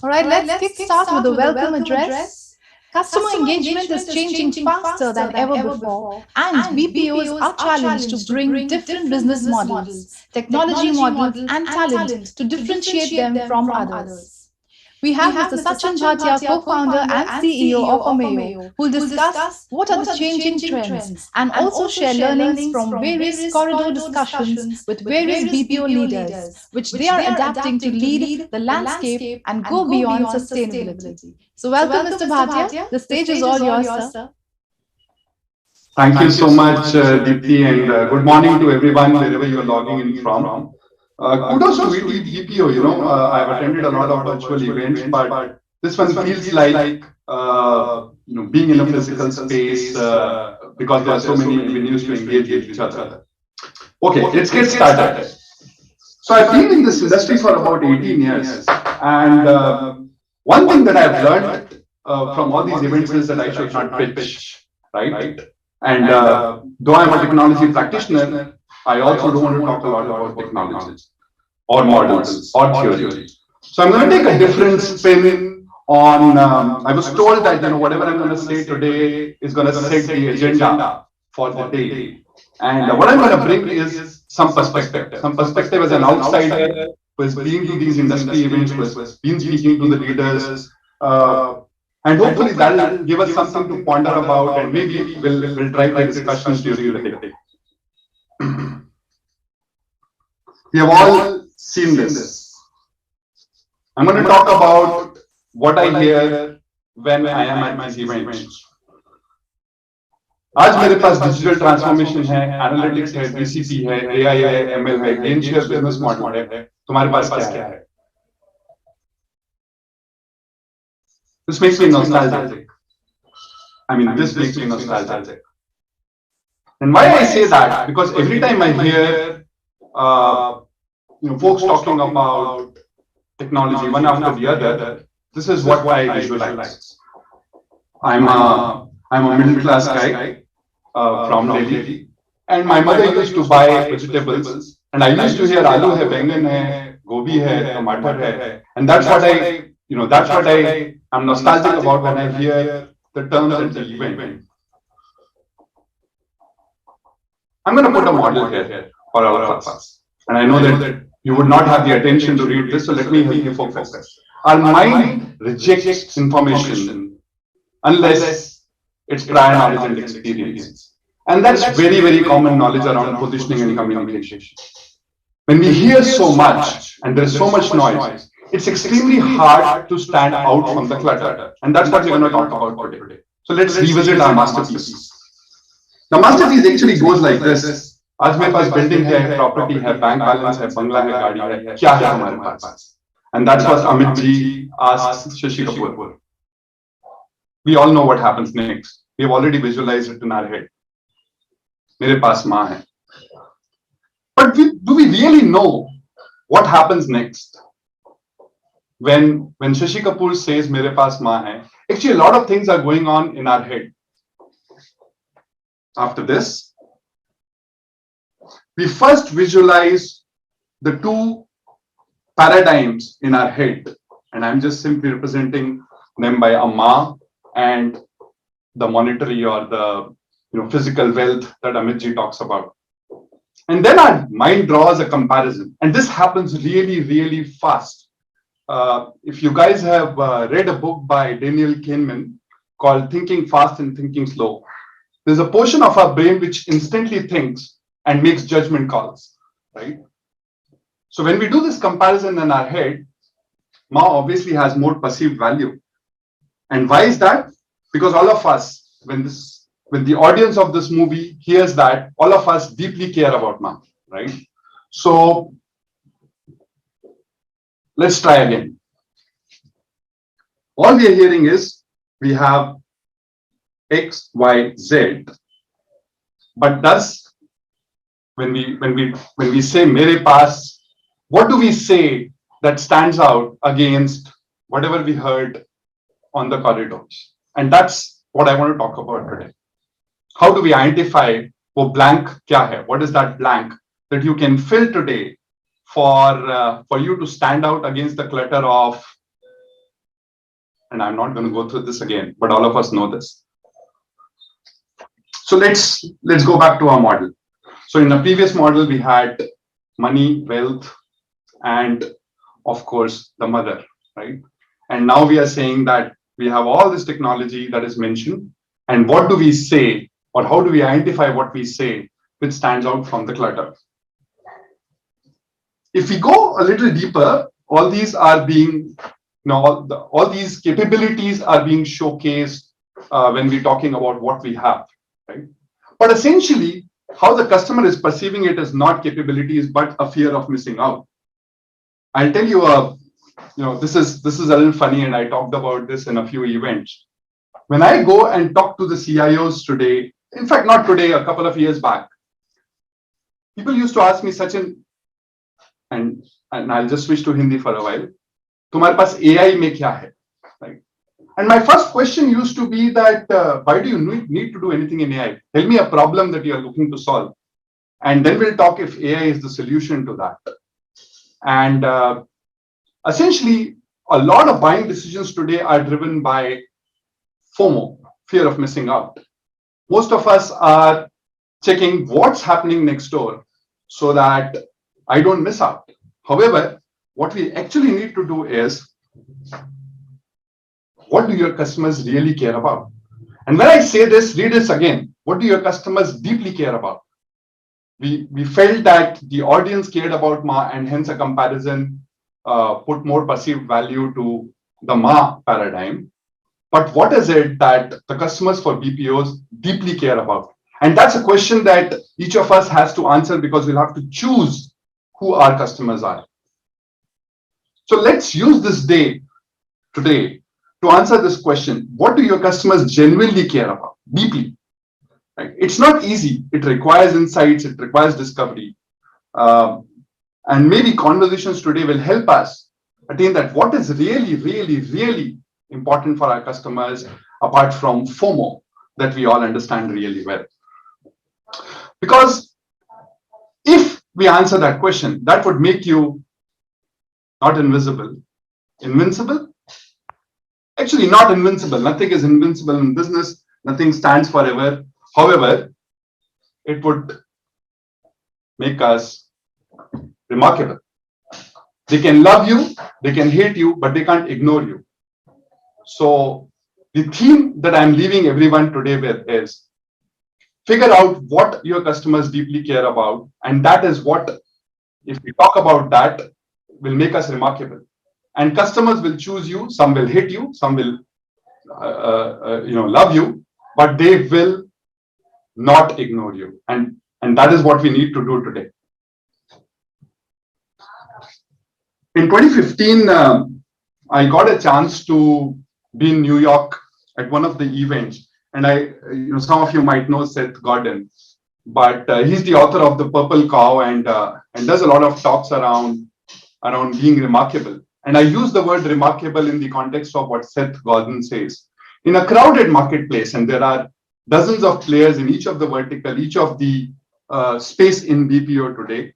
All right, let's kick start with a welcome address. Customer engagement is changing faster than ever before, and BPOs are challenged to bring different business models, technology models, and talent to differentiate them from others. We have Mr. Sachin Bhatia, co-founder and CEO of Ameo, who will discuss what are the changing trends and also share learnings from various corridor discussions with various BPO leaders, which they are adapting to lead the landscape and go beyond sustainability. So welcome, Mr. Bhatia. The stage is all yours, sir. Thank you so much, Deepti, and good morning to everyone wherever you are logging in from. Kudos to BPO. I've attended a lot of virtual events, but this one feels like being in a physical space because there are so many avenues to engage with each other. Okay, let's get started. So I've been in this industry for about 18 years, and one thing that I've learned from all these events is that I should not pitch, right? And though I'm a technology practitioner, I also don't want to talk a lot about technology or models or theory. So I'm going to take a different spin on, I was told that whatever I'm going to say today is going to set the agenda for the day. And what I'm going to bring is some perspective as an outsider who has been to these industry events, who has been speaking to the leaders, and hopefully that will give us something to ponder about, and maybe we'll drive the discussions during the day. We have all seen this. I'm going to talk about what I hear when I am at these events. आज मेरे पास digital transformation है, analytics है, BCP है, AI है, ML है, gain share business model है, तुम्हारे पास क्या है? This makes me nostalgic. This makes me nostalgic. And why I say that? Because every time I hear folks talking about technology one after the other, this is what I visualize. I'm a middle class guy from Delhi, and my mother used to buy vegetables, and I used to hear aloo hai, बैंगन hai, gobi hai, tomato hai, and that's what I'm nostalgic about when I hear the terms at the event. I'm going to put a model here for all of us, and I know that you would not have the attention to read this, so let me help you focus. Our mind rejects information unless it's prior knowledge and experience. And that's very, very common knowledge around positioning and communication. When we hear so much and there's so much noise, it's extremely hard to stand out from the clutter. And that's what we're going to talk about today. So let's revisit our masterpiece. The masterpiece actually goes like this. आज मेरे पास building है, property है, bank balance है, बंगला है, गाड़ी है, क्या है हमारे पास? And that's what Amit ji asked Shashi Kapoor. we all know what happens next. We've already visualized it in our head. मेरे पास माँ है. But do we really know what happens next? When Shashi Kapoor says मेरे पास माँ है, actually a lot of things are going on in our head. After this, we first visualize the two paradigms in our head, and I'm just simply representing them by a ma and the monetary or the physical wealth that Amitji talks about. And then our mind draws a comparison, and this happens really, really fast. If you guys have read a book by Daniel Kahneman called Thinking Fast and Thinking Slow, there's a portion of our brain which instantly thinks and makes judgment calls, right? So when we do this comparison in our head, Ma obviously has more perceived value. And why is that? Because all of us, when the audience of this movie hears that, all of us deeply care about Ma, right? So let's try again. All we are hearing is we have X, Y, Z. But when we say mere paas, what do we say that stands out against whatever we heard on the corridors? And that's what I want to talk about today. How do we identify wo blank kya hai? What is that blank that you can fill today for you to stand out against the clutter of, and I'm not going to go through this again, but all of us know this. So let's go back to our model. So in the previous model, we had money, wealth, and of course, the mother, right? And now we are saying that we have all this technology that is mentioned. And what do we say, or how do we identify what we say which stands out from the clutter? If we go a little deeper, all these are being, all these capabilities are being showcased when we're talking about what we have, right? But essentially, how the customer is perceiving it is not capabilities, but a fear of missing out. I'll tell you, this is a little funny, and I talked about this in a few events. When I go and talk to the CIOs today, in fact, not today, a couple of years back, people used to ask me, Sachin, and I'll just switch to Hindi for a while. तुम्हारे पास AI में क्या है? Right? And my first question used to be that why do you need to do anything in AI? Tell me a problem that you are looking to solve, and then we'll talk if AI is the solution to that. And essentially, a lot of buying decisions today are driven by FOMO, fear of missing out. Most of us are checking what's happening next door so that I don't miss out. However, what we actually need to do is, what do your customers really care about? And when I say this, read this again. What do your customers deeply care about? We felt that the audience cared about Ma, and hence a comparison put more perceived value to the Ma paradigm. But what is it that the customers for BPOs deeply care about? And that's a question that each of us has to answer, because we'll have to choose who our customers are. So let's use this day today to answer this question. What do your customers genuinely care about deeply? Right? It's not easy. It requires insights. It requires discovery. And maybe conversations today will help us attain that. What is really, really, really important for our customers, apart from FOMO, that we all understand really well? Because if we answer that question, that would make you not invisible, invincible. Actually, not invincible. Nothing is invincible in business. Nothing stands forever. However, it would make us remarkable. They can love you, they can hate you, but they can't ignore you. So the theme that I'm leaving everyone today with is figure out what your customers deeply care about. And that is what, if we talk about that, will make us remarkable. And customers will choose you. Some will hate you, some will love you, but they will not ignore you. And that is what we need to do today. In 2015, I got a chance to be in New York at one of the events, and some of you might know Seth Godin, but he's the author of The Purple Cow and does a lot of talks around being remarkable. And I use the word remarkable in the context of what Seth Godin says. In a crowded marketplace, and there are dozens of players in each of the vertical, each of the space in BPO today.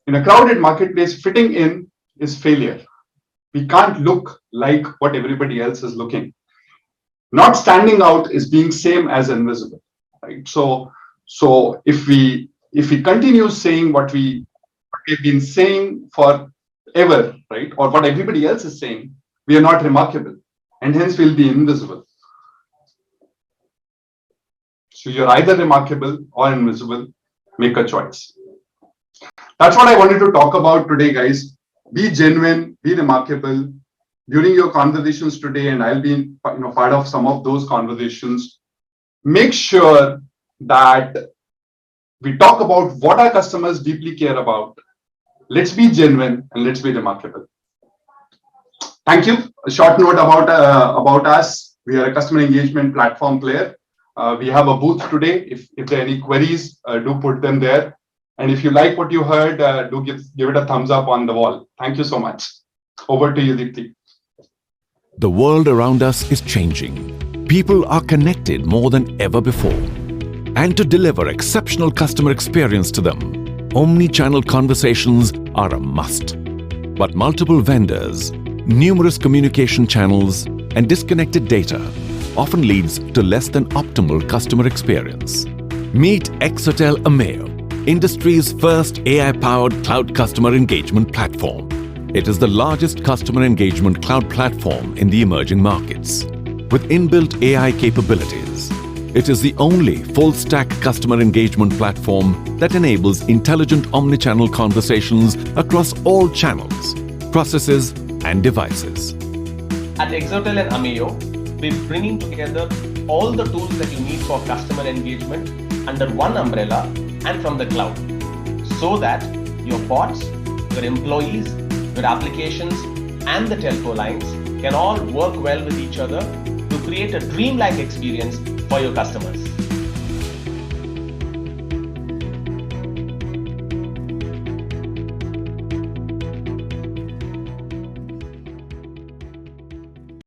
In a crowded marketplace, fitting in is failure. We can't look like what everybody else is looking. Not standing out is being same as invisible, right? So if we continue saying what we've been saying forever, right, or what everybody else is saying, we are not remarkable, and hence we'll be invisible. So you're either remarkable or invisible. Make a choice. That's what I wanted to talk about today, guys. Be genuine, be remarkable. During your conversations today, and I'll be part of some of those conversations, make sure that we talk about what our customers deeply care about. Let's be genuine and let's be remarkable. Thank you. A short note about us. We are a customer engagement platform player. We have a booth today. If there are any queries, do put them there. And if you like what you heard, do give it a thumbs up on the wall. Thank you so much. Over to you, Deepti. The world around us is changing. People are connected more than ever before. And to deliver exceptional customer experience to them, omni-channel conversations are a must. But multiple vendors, numerous communication channels, and disconnected data often leads to less than optimal customer experience. Meet Exotel Ameo, industry's first AI-powered cloud customer engagement platform. It is the largest customer engagement cloud platform in the emerging markets. With inbuilt AI capabilities, it is the only full-stack customer engagement platform that enables intelligent omnichannel conversations across all channels, processes, and devices. At Exotel and Ameo, we're bringing together all the tools that you need for customer engagement under one umbrella and from the cloud, so that your bots, your employees, your applications, and the telco lines can all work well with each other to create a dreamlike experience for your customers.